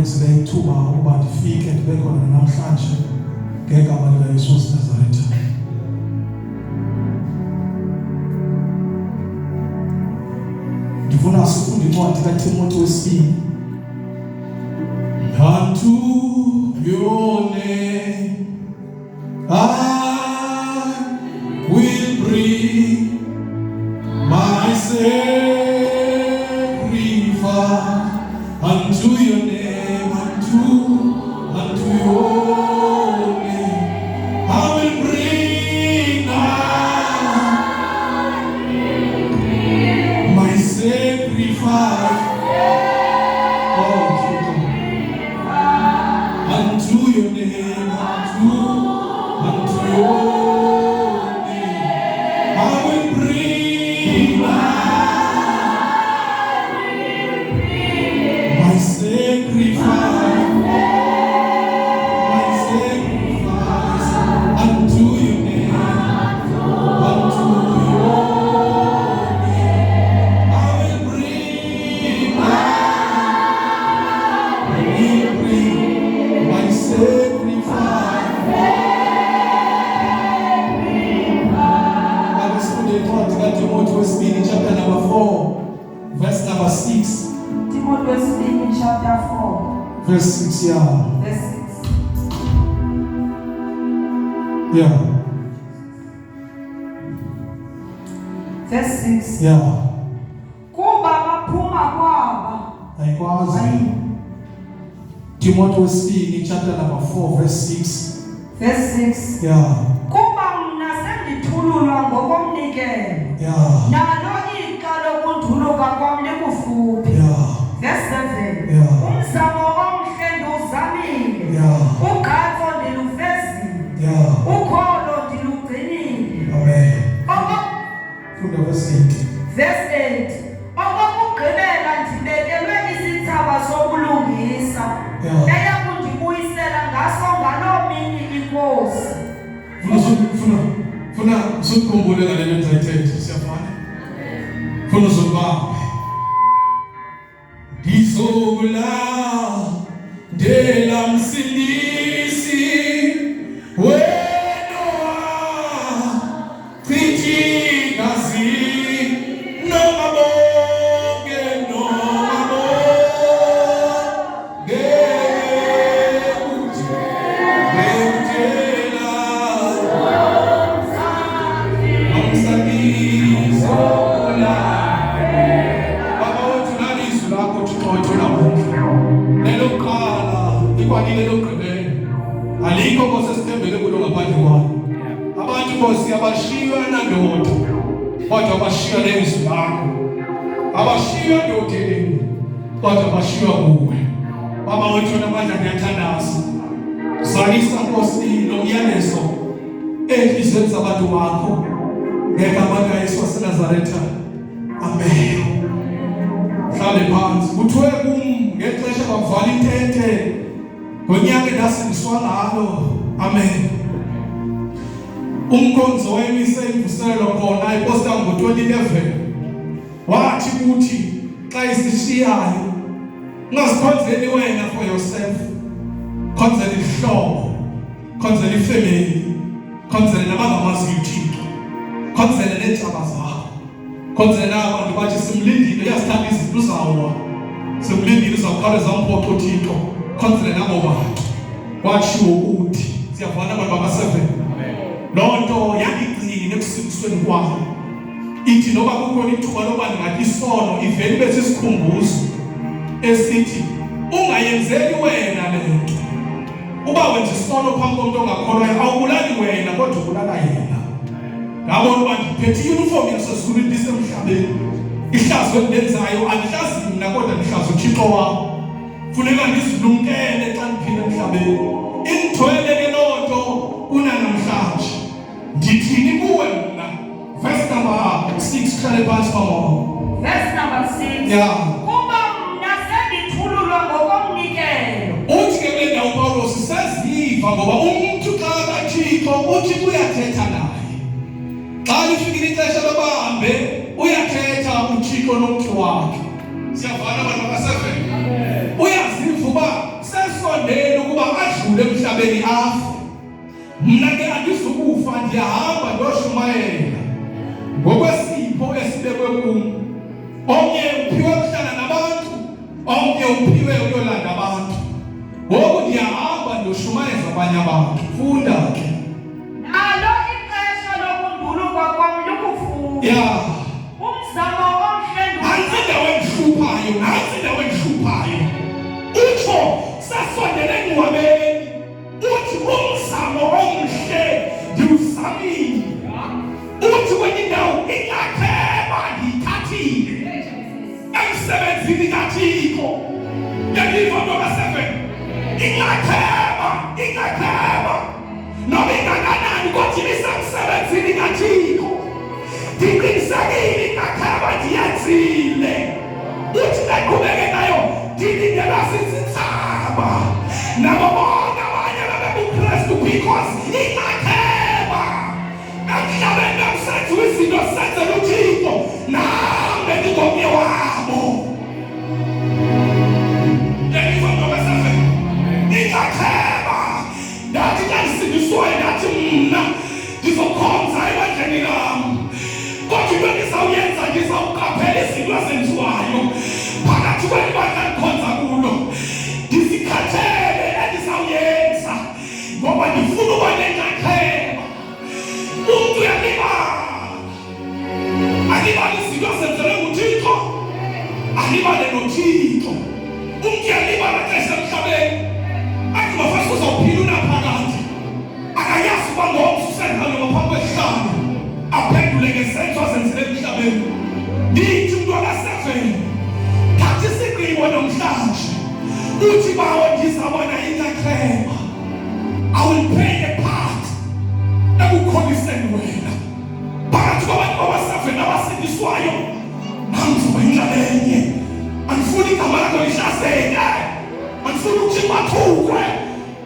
Ithuba ukuba ndifike ndibe khona namhlanje ngegama likaYesu waseNazaretha. Ndifuna sifunde incwadi kaTimothy wesibini. Unto your name I will bring my sacrifice unto your name. Unto your name, I will bring my sacrifice. Unto your name, unto your name, I will bring my sacrifice. Timothy chapter number 4, verse number 6. Timothy chapter 4, verse 6, yeah. Verse 6. Yeah. Verse 6. Yeah. Kuba baphuma kwaba. Ayikwazi. Timothy chapter number 4, verse 6. Verse 6. Yeah. Kuba mna sendithululwa ngokomnikelo. Yeah. Nalo iqalo kunduluka kwami likufuphi. Yeah. Verse 7. Yeah. Umzamo omhle nduzamile. Yeah. Ugatho ndilufezile. Yeah. Ukholo ndilugcinile. Amen. Funda verse 8. Verse 8. Okokugqibela ndibekelwe isithaba sobulungisa. Eyakundibuyisela ngaso ngaloo mini inkosi. Funa sikukhumbule ngale nto ayithethe siyafana. Funa uzobamba. Ngizokulandela msindisi wena chithi gazi noma bonke alikho Nkosi esithembele kulo ngaphandle kwakho. Abantu Nkosi abashiywa nandoda kodwa bashiywa nezwi lakho. Abashiywa ndodeni kodwa bashiywa kuwe. Baba wethu namandla ngiyathandaza. Zalisa Nkosi nomyalezo ehlizweni zabantu bakho ngegama likaYesu waseNazaretha. Amen. Hlale phansi. Kuthiwe ngexesha bavala intente ngonyaka endasindiswa ngalo. Amen. Umkhonzo wayemise imvuselelo khona ePostang ngo-2011 wathi kuthi xa isishiyayo ungazikhonzeli wena for yourself, khonzela ihlobo, khonzela ifamily, khonzela nabangamaziyo uThixo, khonzela neentshaba zakho, khonzela abantu bathi simlindile uyasithanda izinto uzawa, simlindile uzawukhawuleza umphoqo uThixo, khonzela nabo bantu. Kwatshiwo ukuthi siyavana abantu baka-7. Loo nto yangigcina ekusindisweni kwami. Ithi noba kukhona ithuba loba ndingathi isono ivele ibe sisikhumbuzo esithi ungayenzeli wena le nto. Uba wenza isono phambi komuntu ongakholwayo awubulali wena kodwa ubulala yena. Ngabona uba ndiphethe iyunifomu yasezulwini ndisemhlabeni. Ihlazo endenzayo andihlazi mna kodwa ndihlaza uThixo wam. Funeka ndizilumkele xa ndiphila emhlabeni. Indithwele ke loo nto kunanamhlanje. Ndithini kuwe mna? Verse number 6, hlale phansi mama. Verse number 6. Yeah. Kuba mna sendithululwa ngokomnikelo. Uthi ke kule ndawo uPawulos seziva ngoba umuntu xa kaThixo uthi uyathetha naye. Xa lifikile ixesha lobahambe uyathetha uThixo nomntu wakhe. Siyavana abantu baka-7. Uyaziva uba emhlabeni afe. Mina ke angizukufa, ndiyahamba ndiyoshumayela ngokwesipho esibekwe kum. Omnye uphiwe ukuhlala nabantu, omnye uphiwe ukuyolanda abantu. Ngoku ndiyahamba ndiyoshumayeza abanye abantu. Funda ke. Nalo ixesha lokunduluka kwam likufuphi. Ya. Umzamo omhle Nansi indawo endihluphayo, nansi indawo endihluphayo. Utsho sasondele engcwabeni, uthi umzamo omhle ndiwuzamile. Uthi kwenye indawo inyatheba ndiyithathile emsebenzini kaThixo. Ngiyayiva noma 7. Ingatheba noma ingakanani kodwa ibisemsebenzini kaThixo. Ndiqinisekile ingatheba ndiyenzile. Uthi naqhubeke nayo ndilindela sisithaba nabo bonke abanye babebuKristu because ingatheba emhlabeni emsenziwa izinto senzela uThixo nami ngingomnye wabo. Ngiyayiva noma 7. Ingatheba ndathi ndisindiswayo ndathi mna ndizokhonza ebandleni lami. Kodwa into ndizawuyenza ndizawuqaphela izinto ezenziwayo phakathi kwelibandla ndikhonza kulo. Ndizikhathele endizawuyenza ngoba ndifuna uba nenxaxheba. Umntu alibala izinto ezenzelwe nguThixo, alibale noThixo. Umntu alibala xesha emhlabeni athi mafasi uzawuphila unaphakade, akayazi uba ngomso usendalo ngaphambi kwesihlanu aphendule ngezenzo azenzele emhlabeni. Ndithi umntwana ka-7 thatha isigqibo namhlanje uthi bawo ndizabona inxaxheba. I will play a part ekukholiseni wena phakathi kwabantu baba-7 abasindiswayo. Nangizoba inxalenye. Andifuni igama lakho lihlazeke, andifuni ukuthi bathukwe,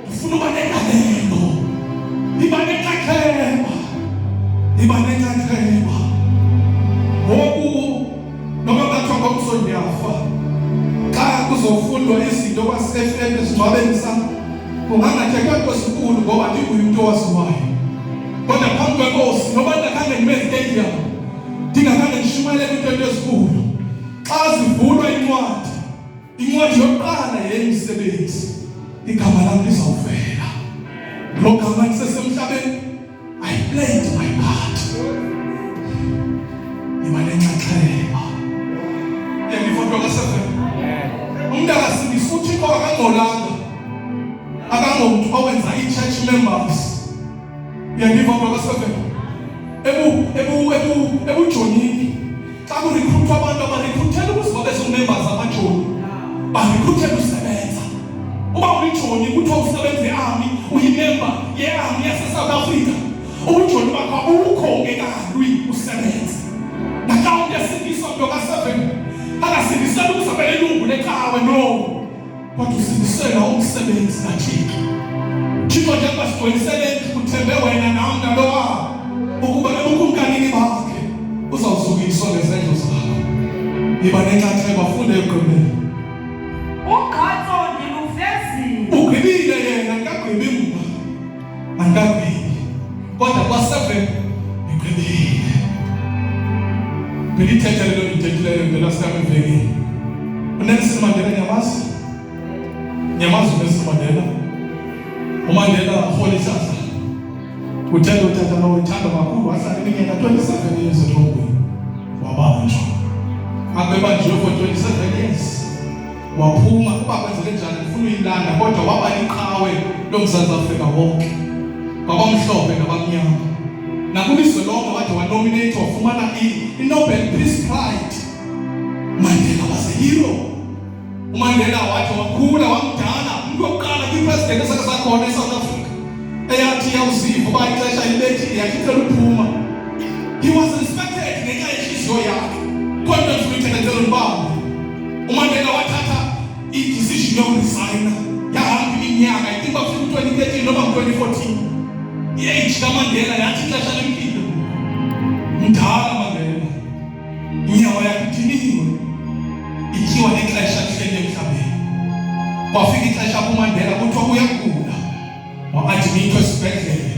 ndifuna uba nengalelo. Iba nenxaxheba, iba nenxaxheba. Ngoku noma kuthiwa ngomso ndiyafa, xa kuzofundwa izinto kwase-FM esingcwabeni sam, kungangathekwa nto ezinkulu ngoba ndinguye umntu owaziwayo. Kodwa phambi kwenkosi noba ndingakhange ndibe stadium, ndingakhange ndishumayele kwiinto ezinkulu, xa zivulwa incwadi yokuqala yemisebenzi, igama lam lizawuvela. Lo gama ndisesemhlabeni, I played my part. Iba nenxaxheba. Ndiyayiva nto ka-7. Umntu akasindiswa uThixo akangcolanga, akangomntu owenza ii-church members. Ndiyayiva nto ka-7. Ebujonini xa kurikhrutwa abantu abarikhrutela ukuze babe zii-members amajoni, barikhrutela usebenza. Uba ulijoni kuthiwa usebenza e-army, uyimemba ye-army yase-South Africa, ubujoni bakho abukho ngekalwi usebenza. Naxa umntu esindiswa nto ka-7 akasindisela ukuzabela ilungu lecawe, no, kodwa usindisela umsebenzi kaThixo. Thixo njengoba sigcwelisele uthembe wena nam nalowa ukuba ebukumkanini bakhe uzawuzukiswa ngezenzo zakho. Iba nenxaxheba. Funde ekugqibeni. Ugqatso ndilufezile. Ugqibile yena, andikagqibi mna, andikagqibi. Kodwa kwa-7 igqibile. Bendithetha lelo ndithethileyo ngelasam evekini. uNelson Mandela nyamazi uNelson Mandela. uMandela urhola isasa. Uthanda utata lo uthanda kakhulu, wahlala iminyaka 27 years etrongweni. Wabanjwa. Abebanjwe for 27 years. Waphuma kuba kwenzeke njani ndifuna uyilanda, kodwa waba liqhawe loMzantsi Afrika wonke. Kwabamhlophe nabamnyama. Nakulizwe lonke wade wanominate wafumana i-Nobel Peace Prize. Mandela was a hero. uMandela wathi wakhula wamdala, umuntu wokuqala kwi-president esakasakhona eSouth Africa eyathi yawuziva uba ixesha libethile yakicela uphuma. He was respected ngenxa yenhliziyo yakhe, kodwa ndifuna umbamba. uMandela wathatha i-decision yokuresigna, yahamba iminyaka, I think kufika 2013 noma 2014. I-age kaMandela yathi ixesha lempilo. Mdala Mandela, inyawo yakhe idiniwe, ityiwa nexesha lihleli emhlabeni. Kwafika ixesha kuMandela kuthiwa uyagula. admithwa esibhedlela,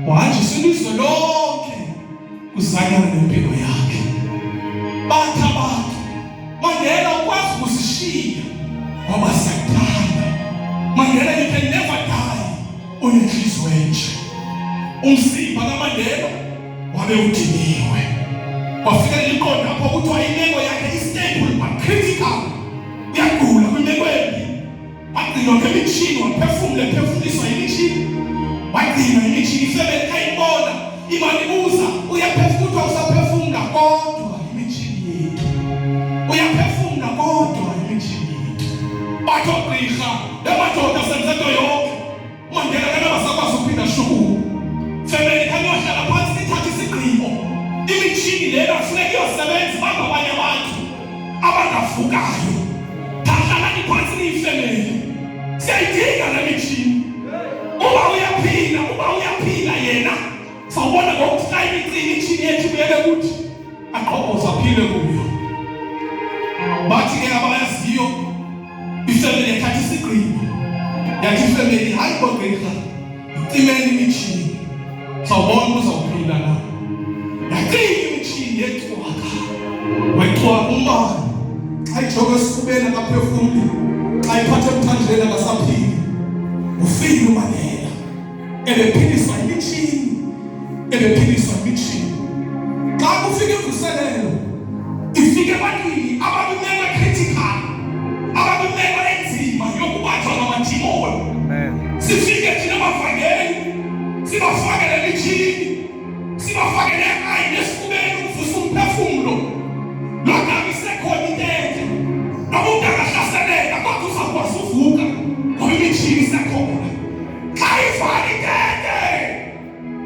wahanjiswa ilizwe lonke kuzanyana nempilo yakhe. Bathi abantu, Mandela ukwazi ukusishiya ngoba siyakuthanda. Mandela, you can never die unenhliziyo enje. Umzimba kaMandela wabe udiniwe, wafika iqondo lapho kuthiwa imeko yakhe istable but critical, uyagula kwimeko embi. Wagcinwa ngemitshini, waphefumuliswa yimitshini, wagcinwa imitshini. Ifemeli kayibona imali ibuza, uyaphefumula, usaphefumula, kodwa imitshini yethu. Uyaphefumula kodwa imitshini yethu. Bathi ogqirha, le madoda senze nto yonke, uMandela kanabasakwazi ukuphinda shuku. Femeli kanyohlala phansi sithathe isigqibo. Imitshini lena kufuneka iyosebenza banga abanye abantu abangavukayo. Thathalani phansi niyifemeli, siyayidinga le mitshini. Uba uyaphila yena, sawubona ngokuthi xa imitshini yethu buyele kuthi aqoboza aphile kuyo. Bathi ke abayaziyo, ifemeli yathatha isigqibo, yathi ifemeli, hayi gqirha, cimeni imitshini, sawubona uzawuphila na. Yacima imitshini yethuka, wethuka umbane. Xa ijoka esifubeni akaphefumuli, xa iphatha emthanjeni akasaphili. Ufile uMandela, ebephiliswa imitshini, Xa kufika imvuselelo, ifike ebantwini ababimeko critical, ababimeko enzima yokubanjwa ngamadimoni. Sifike thina abavangeli, sibafake le mitshini, sibafake le-ayini esifubeni ukuvusa umphefumulo. Lokho akusekhona intente, noma umuntu angahlaseleka kodwa uzakwazi uvuka ngoba imitshini isekhona. Xa ivala intente,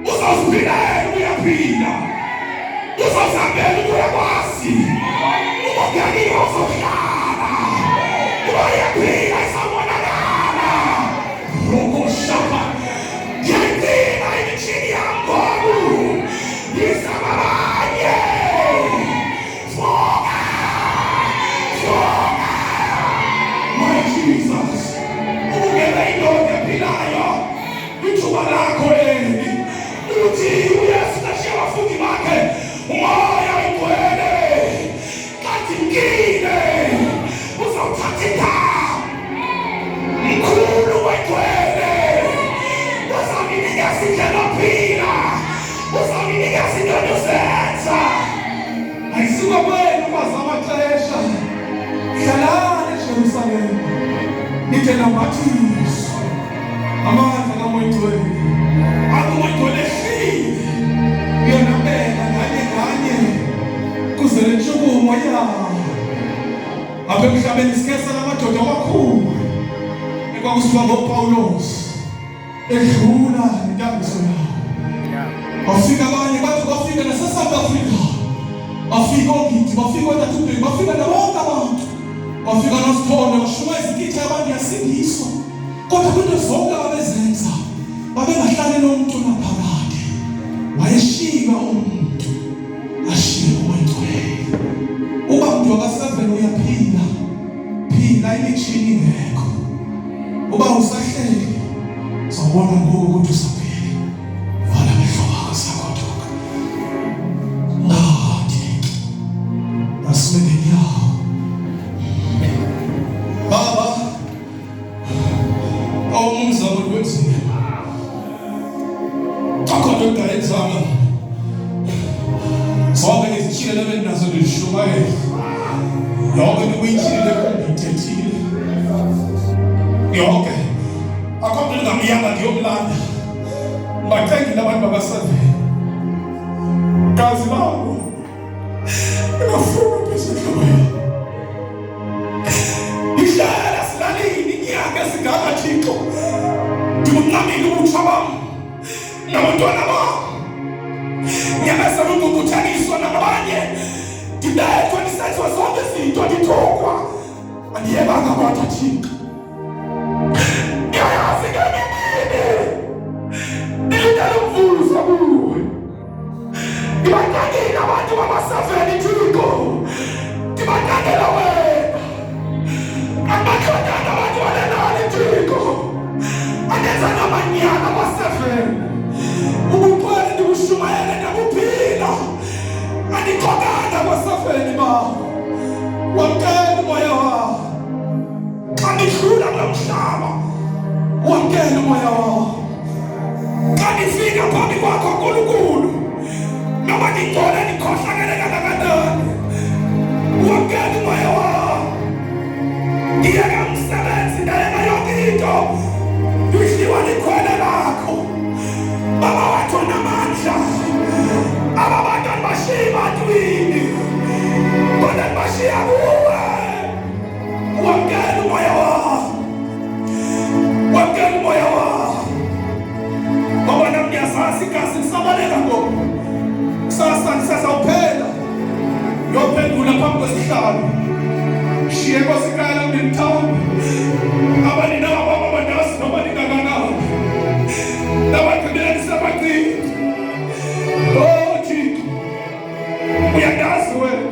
uzoziphilela uyaphila, uzozihambela uyakwazi, umongeliwe uzohlala, uba uyaphila isabonakala. Rokoshaka, ngiyayidinga imitshini yangoku, isababanye. Vuka, my Jesus, ubukele indoda ephilayo, ithuba lakho eli. Uthi uYesu kashiya abafundi bakhe, umoya igcwele, kanti mkile uzawuthatha indawo. Mkhulu wegcwele, uzawuninikeza indlela ophila, uzawuninikeza intoni uzenza. Ayisuka kwenu kwazi amaxesha, hlalani eJerusalema, nide nabathiswe amandla kaMoya Oyingcwele. Umoya Oyingcwele ehlile uyonabela nganye kuze le ntshukumo yayo. Apha emhlabeni sike salamadoda amakhulu ekwakusiwa ngoPawulos, edlula intambiso yawo. Bafika abanye bathi bafika naseSouth Africa, bafika oGithi, bafika oTatubheki, bafika nabonke abantu, bafika noSithole, bashuma izikitha abantu yasindiswa. Kodwa kwinto zonke ababezenza, babengahlali nomuntu naphakade. Wayeshika umuntu, ashiye uMoya. Uba umuntu waka-7 uyaphila, phila imitshini ingekho. Uba usahleli, sawubona ngoku ukuthi usaphila. Vala amehlo wakho sakoduka. Ngathi, nasimendeni yawo. Baba, awumzamo lwenzile. Akhona ukudayenzama. Zonke izitshile ebendinazo ndizishumayela. Yonke nikuyitshile kundithethile. Yonke. Akho mntu ndingamyanga ndiyomlanda. Bacengile abantu bakasaveni. Gazi labo. Ingafuna phezudlweni. Ihlala silalini inyanga ezingaka Thixo. Ndimnqamile ubutsha bam nabantwana bam. Nyamezela ukunguthaniswa nabanye. Ndibethwa ndisenziwa zonke izinto ndithukwa. Andiyebanga kodwa Thixo. Ndiyayazi ngenye imini ndilindele umvuzo kuwe. Ndibaqangile abantu bamasaveni Thixo. Ndibaqangela wena. Amakhadana abantu balelali Thixo. Andenza namanyana into idliwa likhwele lakho. Baba wathi unamandla. Abantwana bashiya ebantwini kodwa bashiya kuwe. Wamkela umoya wakho. Wamkela umoya wakho. Baba nami ngiyazazi igazi lisabaleka ngoku. Kusasa lisazawuphela. Yophendula phambi kwesihlalo. Shiye nkosikazi ngimthanda. Abanina baba bandazi noma ningakanani. Nabagqibela nisabaqini. Oh Thixo. Uyandazi wena.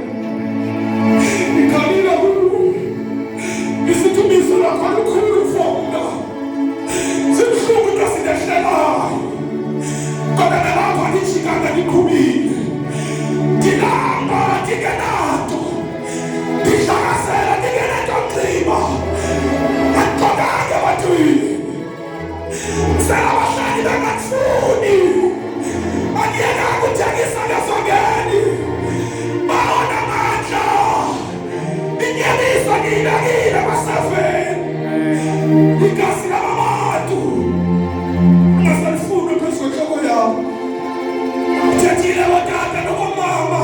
Ngikhalile kuwe. Isithubiso lakho lukhulu mfowethu. Sibuhlungu into sinehlelayo. Kodwa nalapho andijikanga ndikhulile. Ndilamba ndingenato. Ndihlakazela ndingenato nxiba. Andixokanga ebantwini. Abahlali bengakufuni. Angiyekanga uthengisa ngezongeni. Bawona amandla. Inyaniso ngiyibekile emasaveni. Igazi labantu ungasalifuna phezu kwenhloko yakho. Uthethile abotata nabomama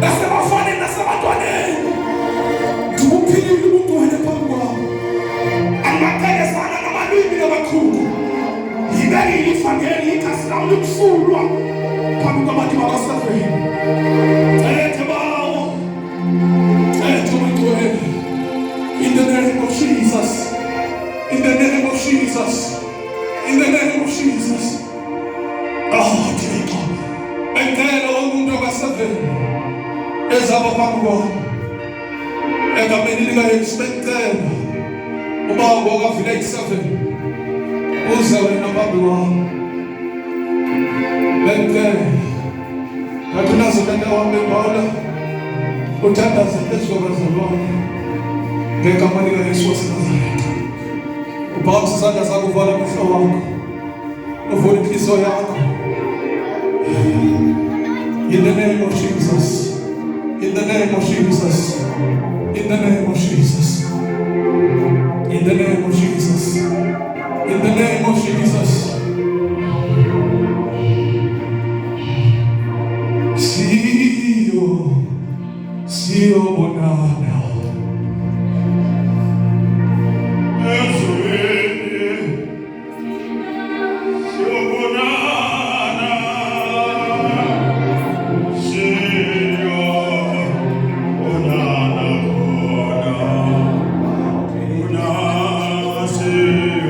nasebafaneni nasebantwaneni. Ndibuphilile umuntu wena phambi kwabo. Angaqhelezana namalwimi nabaqhubu. Ngibekile ivangeli igazi lami libuhlulwa phambi kwabantu bakasaveni. Thethe bawo. Thethe umuntu wena. In the name of Jesus. In the name of Jesus. In the name of Jesus. Oh, Thixo. Bengicela wonke umuntu akasaveni ezaba phambi kwami. Egameni likaYesu bengicela uba ngokavile 7 uze wena phambi kwami. Bengicela ngathi nazo lento wami ebhala uthandaze phezu kwabazalwane. Ngegama likaYesu waseNazaretha. Uphakamise izandla zakho, uvala amehlo wakho, uvule inhliziyo yakho. In the name of Jesus. In the name of Jesus. In the name of Jesus. In the name of Jesus. In the name of Jesus. Sio bonana. See